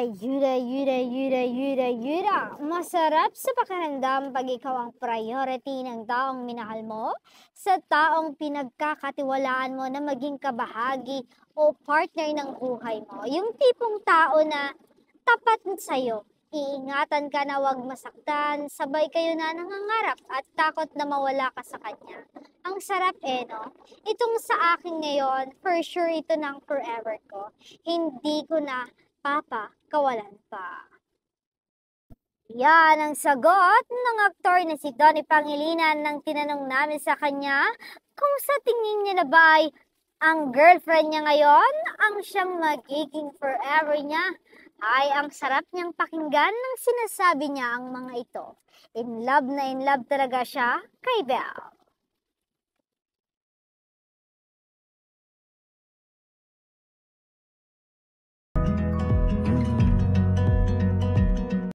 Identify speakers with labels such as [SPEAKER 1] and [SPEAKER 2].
[SPEAKER 1] Yuda, yuda, yuda, yuda, yuda. Masarap sa pakiramdam pag ikaw ang priority ng taong minahal mo, sa taong pinagkakatiwalaan mo na maging kabahagi o partner ng buhay mo. Yung tipong tao na tapat sa'yo. Iingatan ka na wag masaktan, sabay kayo na nangangarap at takot na mawala ka sa kanya. Ang sarap no? Itong sa akin ngayon, for sure ito ng forever ko. Hindi ko na kawalan pa. Yan ang sagot ng aktor na si Donnie Pangilinan nang tinanong namin sa kanya kung sa tingin niya na ba ay ang girlfriend niya ngayon ang siyang magiging forever niya. Ay, ang sarap niyang pakinggan nang sinasabi niya ang mga ito. In love na in love talaga siya kay Belle.